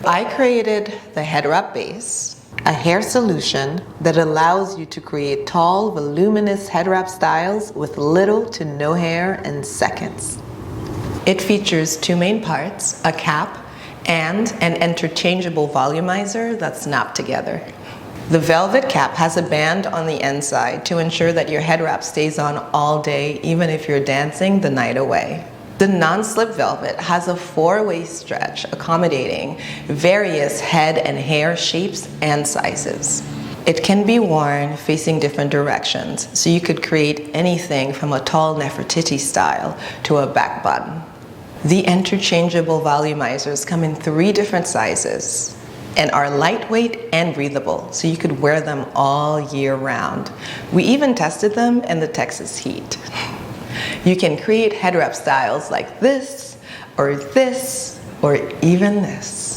I created the Headwrap base, a hair solution that allows you to create tall, voluminous headwrap styles with little to no hair in seconds. It features two main parts, a cap and an interchangeable volumizer that snap together. The velvet cap has a band on the inside to ensure that your head wrap stays on all day, even if you're dancing the night away. The non-slip velvet has a 4-way stretch accommodating various head and hair shapes and sizes. It can be worn facing different directions, so you could create anything from a tall Nefertiti style to a back button. The interchangeable volumizers come in 3 different sizes and are lightweight and breathable, so you could wear them all year round. We even tested them in the Texas heat. You can create head wrap styles like this, or even this.